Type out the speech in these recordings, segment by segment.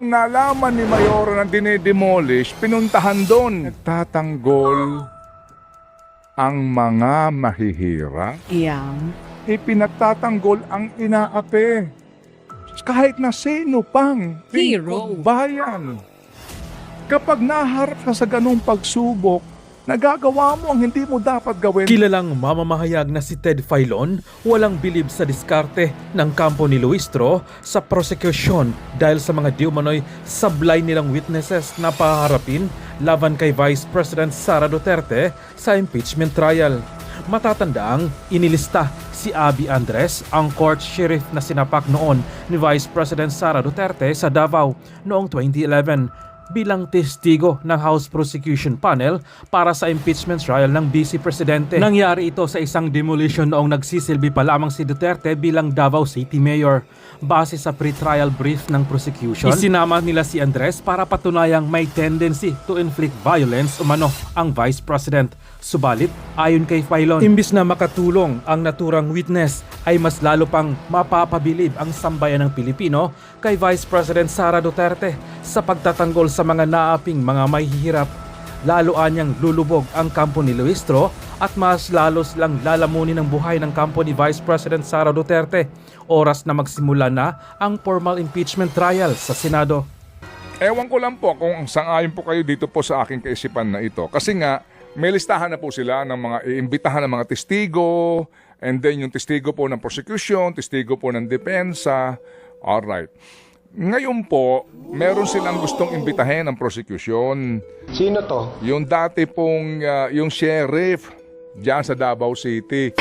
Nalaman ni Mayor na dinidemolish, pinuntahan doon. Nagtatanggol ang mga mahihirap. Yeah. Ipinagtatanggol ang inaapi. Kahit na sino pang Hero. bayan. Kapag naharap ka sa ganung pagsubok, nagagawa mo ang hindi mo dapat gawin. Kilalang mamamahayag na si Ted Filon walang bilib sa diskarte ng kampo ni Luistro sa prosecution dahil sa mga diumanoy sablay nilang witnesses na paharapin laban kay Vice President Sara Duterte sa impeachment trial. Matatandaang inilista si Abby Andres, ang court sheriff na sinapak noon ni Vice President Sara Duterte sa Davao noong 2011 bilang testigo ng House Prosecution Panel para sa impeachment trial ng Vice Presidente. Nangyari ito sa isang demolition noong nagsisilbi pa lamang si Duterte bilang Davao City Mayor. Base sa pre-trial brief ng prosecution, isinama nila si Andres para patunayang may tendency to inflict violence umano ang Vice President. Subalit, ayon kay Filon, imbis na makatulong ang naturang witness, ay mas lalo pang mapapabilib ang sambayan ng Pilipino kay Vice President Sara Duterte sa pagtatanggol sa mga naaping mga mahihirap. Lalo anyang lulubog ang kampo ni Luistro at mas lalos lang lalamunin ang buhay ng kampo ni Vice President Sara Duterte. Oras na magsimula na ang formal impeachment trial sa Senado. Ewan ko lang po kung sang-ayon po kayo dito po sa aking kaisipan na ito. Kasi nga, may listahan na po sila ng mga iimbitahan ng mga testigo, and then yung testigo po ng prosecution, testigo po ng depensa. Alright. Ngayon po, meron silang gustong imbitahin ng prosecution. Sino to? Yung dati pong, yung sheriff dyan sa Davao City.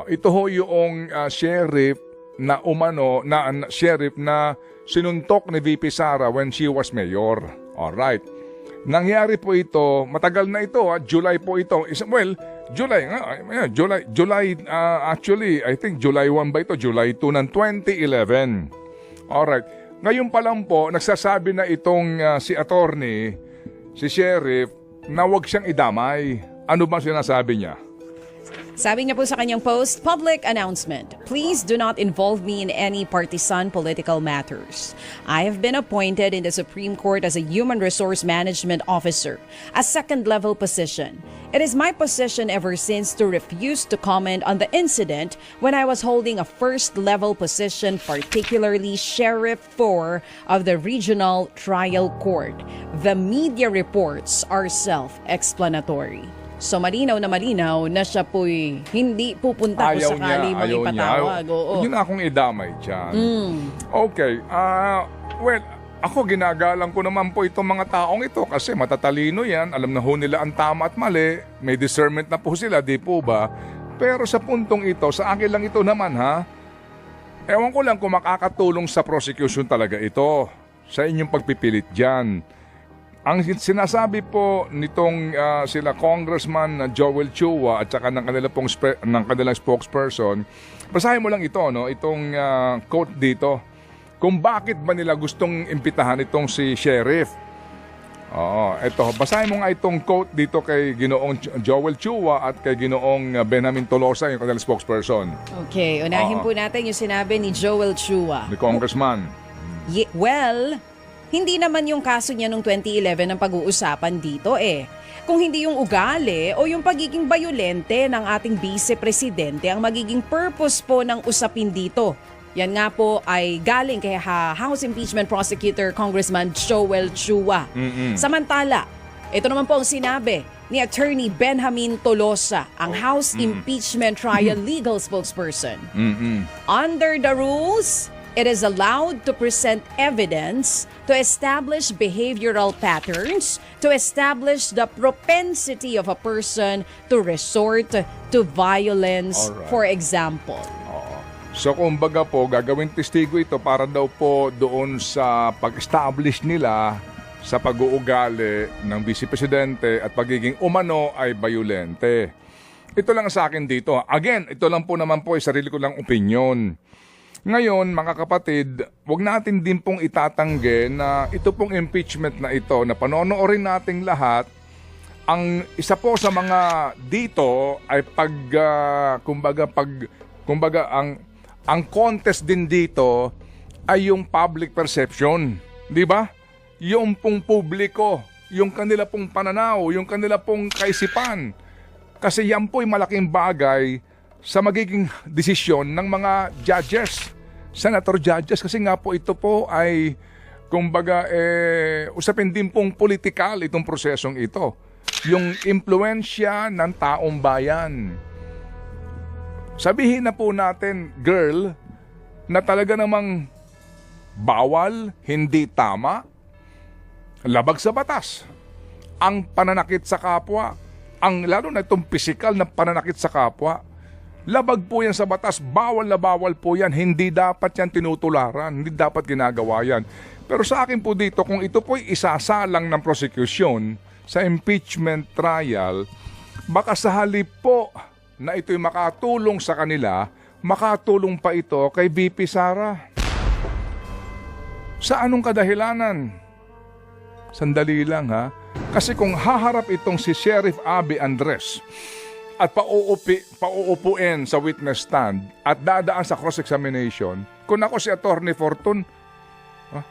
Ito ho yung sheriff na sheriff na sinuntok ni VP Sara when she was mayor. Alright. Nangyari po ito, matagal na ito, July po ito. Well, July, actually, I think July 1 ba ito? July 2 ng 2011. Alright. Ngayon pa lang po, nagsasabi na itong si attorney, si sheriff, na huwag siyang idamay. Ano ba sinasabi niya? Sabi niya po sa kanyang post, public announcement. Please do not involve me in any partisan political matters. I have been appointed in the Supreme Court as a Human Resource Management Officer, a second-level position. It is my position ever since to refuse to comment on the incident when I was holding a first-level position, particularly Sheriff 4 of the Regional Trial Court. The media reports are self-explanatory. So malinaw na siya po'y hindi pupunta kung sakali may ipatawag. Huwag yun akong idamay dyan. Okay. Well, ako ginagalang ko naman po itong mga taong ito kasi matatalino yan. Alam na ho nila ang tama at mali. May discernment na po sila, di po ba? Pero sa puntong ito, sa akin lang ito naman ha. Ewan ko lang kung makakatulong sa prosecution talaga ito. Sa inyong pagpipilit dyan. Ang sinasabi po nitong sila Congressman Joel Chua at saka ng kanilang spokesperson, basahin mo lang ito, no? Itong quote dito. Kung bakit ba nila gustong imbitahan itong si Sheriff. Ito. Basahin mo nga itong quote dito kay Ginoong Joel Chua at kay Ginoong Benjamin Tolosa, yung kanilang spokesperson. Okay, unahin po natin yung sinabi ni Joel Chua. Ni Congressman. Well, hindi naman yung kaso niya noong 2011 ang pag-uusapan dito eh. Kung hindi yung ugali o yung pagiging bayolente ng ating vice-presidente ang magiging purpose po ng usapin dito. Yan nga po ay galing kay House Impeachment Prosecutor Congressman Joel Chua. Samantala, ito naman po ang sinabi ni Attorney Benjamin Tolosa, ang House Impeachment Trial Legal Spokesperson. Under the rules, it is allowed to present evidence to establish behavioral patterns, to establish the propensity of a person to resort to violence, for example. So kumbaga po, gagawin testigo ito para daw po doon sa pag-establish nila sa pag-uugali ng Vice Presidente at pagiging umano ay bayolente. Ito lang sa akin dito. Again, ito lang po naman po ay sarili ko lang opinion. Ngayon, mga kapatid, wag natin din pong itatanggi na ito pong impeachment na ito na panonoorin nating lahat, ang isa po sa mga dito ay kumbaga ang contest din dito ay yung public perception. Di ba? Yung pong publiko, yung kanila pong pananaw, yung kanila pong kaisipan. Kasi yan po'y malaking bagay sa magiging desisyon ng mga judges, senator judges. Kasi nga po ito po ay, kumbaga, usapin din pong politikal itong prosesong ito. Yung impluensya ng taong bayan. Sabihin na po natin, girl, na talaga namang bawal, hindi tama, labag sa batas ang pananakit sa kapwa. Ang lalo na itong pisikal na pananakit sa kapwa. Labag po yan sa batas, bawal na bawal po yan, hindi dapat yan tinutularan, hindi dapat ginagawa yan. Pero sa akin po dito, kung ito po'y isasalang ng prosecution sa impeachment trial, baka sa halip po na ito'y makatulong sa kanila, makatulong pa ito kay VP Sara. Sa anong kadahilanan? Sandali lang ha. Kasi kung haharap itong si Sheriff Abby Andres at pauupuin sa witness stand at dadaan sa cross-examination, kung ako si Attorney Fortun,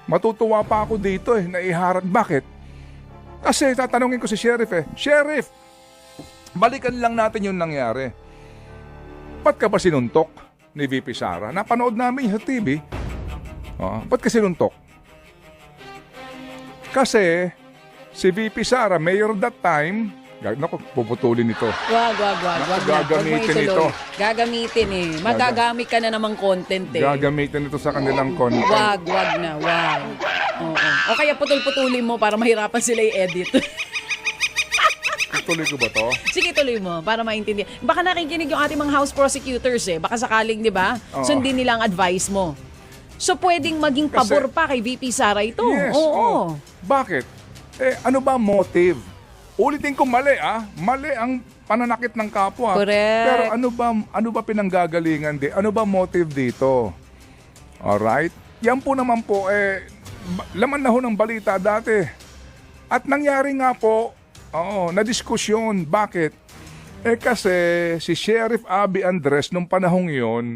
matutuwa pa ako dito na iharap. Bakit? Kasi tatanungin ko si Sheriff Sheriff, balikan lang natin yung nangyari. Ba't ka ba sinuntok ni VP Sara? Napanood namin sa TV. Ba't ka sinuntok? Kasi si VP Sara, mayor that time, naku, puputulin ito. Wag. Gagamitin ito. Gagamitin eh. Magagamit ka na namang content eh. Gagamitin ito sa kanilang content. Wag na. Oo. O kaya putol-putulin mo para mahirapan sila i-edit. Tuloy ko ba to? Sige, tuloy mo para maintindihan. Baka nakikinig yung ating mga house prosecutors eh. Baka sakaling, di ba, sundin nila ang advice mo. So, pwedeng maging pabor pa kay VP Sara ito. Yes, Oo. Bakit? Ano ba motive? Ulitin ko mali Mali ang pananakit ng kapwa. Correct. Pero ano ba pinanggagalingan di? Ano ba motive dito? Alright? Yan po naman po laman na ho ng balita dati. At nangyari nga po, na diskusyon. Bakit? Kasi si Sheriff Abby Andres nung panahong yon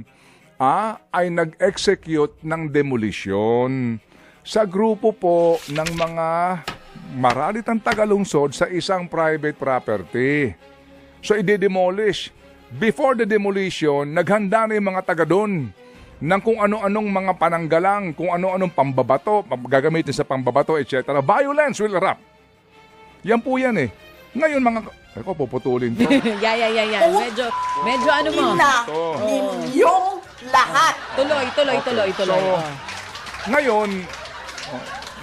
ay nag-execute ng demolition sa grupo po ng mga maralitang tagalungsod sa isang private property. So, i-demolish. Before the demolition, naghanda na yung mga taga doon ng kung ano-anong mga pananggalang, kung ano-anong pambabato, gagamitin sa pambabato, etc. Violence will erupt. Yan po yan eh. Ngayon mga... Ako, puputulin to. Yan. Medyo ano mo. Yung lahat. Tuloy. So, ngayon,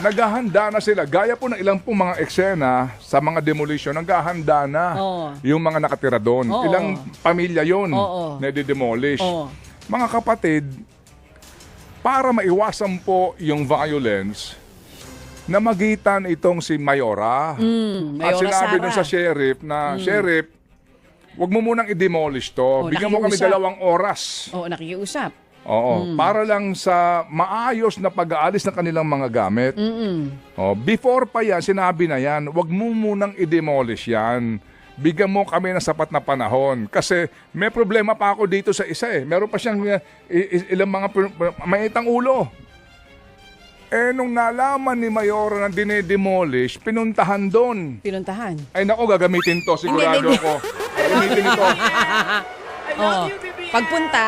naghahanda na sila. Gaya po ng ilang pong mga eksena sa mga demolition, naghahanda na yung mga nakatira doon. Ilang pamilya yon na di-demolish. Mga kapatid, para maiwasan po yung violence, namagitan itong si Mayora. At Mayora sinabi Sara. dun sa sheriff na, Sheriff, wag mo munang i-demolish to. Bigyan mo kami nakikiusap. 2 oras. Oo, nakikiusap. Para lang sa maayos na pag-aalis ng kanilang mga gamit. Before pa yan, sinabi na yan, wag mo munang i-demolish yan. Bigyan mo kami ng sapat na panahon. Kasi may problema pa ako dito sa isa Meron pa siyang ilang mga maitang ulo. Nung nalaman ni Mayora na dinedemolish, pinuntahan doon. Pinuntahan. Ay nako, gagamitin to. Sigurado Hindi. ako. Gagamitin ito. Pagpunta,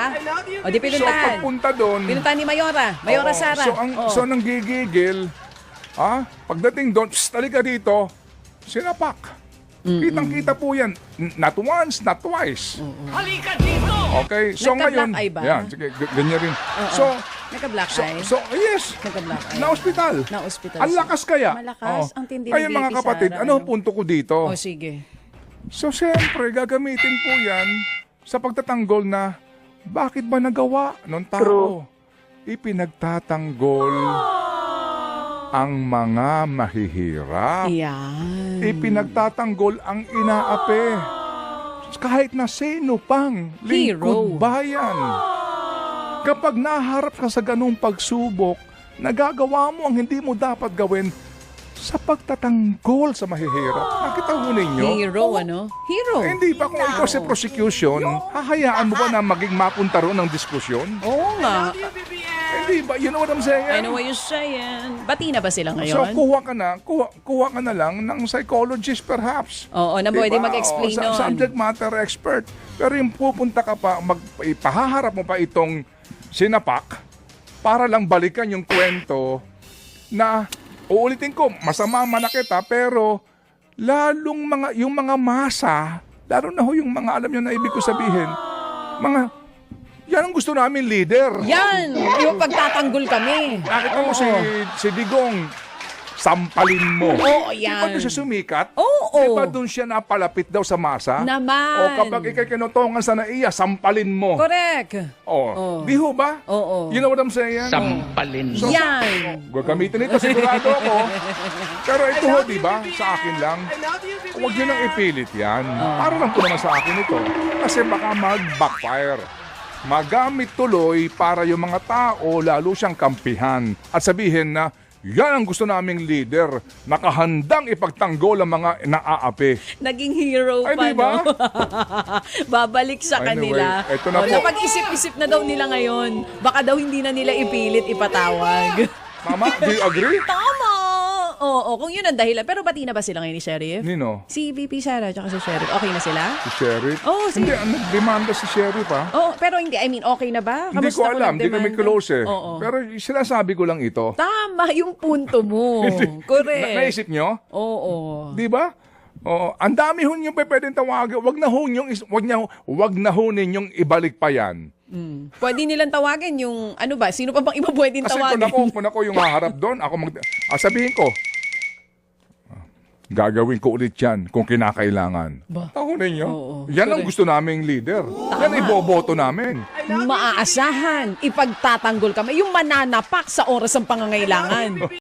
di So pinuntahan. pagpunta doon, Pinuntahan ni Mayora Sara. So nang gigigil, pagdating doon, talika dito, sinapak. Kitang-kita po yan. Not once, not twice. Halika dito! Okay, so Nagka-black ngayon, eye ba? yan, sige, ganyan rin. So, Nagka-black eye. yes, Nagka-black eye. na-hospital. Na-hospital Ang siya. lakas kaya. Malakas ang tindi ni Kaya VP mga kapatid, Sara, ano ang punto ko dito? Sige. So, siyempre, gagamitin po yan sa pagtatanggol na bakit ba nagawa ng tao? Ipinagtatanggol ang mga mahihirap. Yan. Ipinagtatanggol ang inaapi. Kahit na sino pang lingkod bayan. Kapag naharap ka sa ganung pagsubok, nagagawa mo ang hindi mo dapat gawin sa pagtatanggol sa mahihirap. Nakita ho ninyo? Hero, ano? Hero. Hindi ba kung ikaw sa prosecution, hahayaan mo ba na maging mapunta ron ng diskusyon? Oo nga. Di ba? You know what I'm saying? I know what you're saying. Bati na ba sila So, ngayon? kuha ka na lang ng psychologist perhaps. Oo, na pwede mag-explain nun. Subject matter expert. Pero yung pupunta ka pa, ipahaharap mo pa itong sinapak para lang balikan yung kwento na, uulitin ko, masama manakit ha, pero yung mga masa, lalo na ho yung mga, alam nyo na ibig ko sabihin, yan ang gusto namin leader. Yan! Yung pagtatanggol kami. Nakita mo si Digong, sampalin mo. Oo, Di ba yan. doon siya sumikat? Oo. Di ba doon siya napalapit daw sa masa? Naman. O kapag ikay kinutungan sa naiya, sampalin mo. Correct. O, di ho ba? Oo. You know what I'm saying? Sampalin. So, Yan. gagamitin ito, sigurado ako. Pero ito ho, di ba? Sa akin lang. Huwag nyo nang ipilit yan. Para lang po naman sa akin ito. Kasi baka mag-backfire. Magamit tuloy para yung mga tao lalo siyang kampihan. At sabihin na, yan ang gusto naming leader. Nakahandang ipagtanggol ang mga naaapi. Naging hero Ay, pa, di ba? no? Babalik sa Anyway, kanila. eto na po. Napag-isip-isip na daw nila ngayon. Baka daw hindi na nila ipilit ipatawag. Mama, do you agree? Tama! Oo, kung yun ang dahilan. Pero bati na ba sila ngayon ni Sheriff? Nino? Si VP Sara at si Sheriff. Okay na sila? Si Sheriff? Oo, Hindi, nagdemanda si Sheriff ha. Oh, pero hindi, I mean, okay na ba? Hindi ko Kamusta kung alam, hindi kami nagdemanda? close eh. Oo. Pero sinasabi ko lang ito. Tama yung punto mo. Correct. Naisip nyo? Oo. Di ba? Oo, ang dami ho yung pwedeng tawagin. Wag na ho ninyong ibalik pa yan. Pwede nilang tawagin yung, ano ba, sino pa bang iba pwedeng Kasi tawagin? kung ako yung haharap doon, sabihin ko, gagawin ko ulit yan kung kinakailangan. Ba? Ako ninyo. Oo, Yan ang correct. gusto naming leader. Yan iboboto namin. Maaasahan, ipagtatanggol kami, yung mananapak sa oras ng pangangailangan.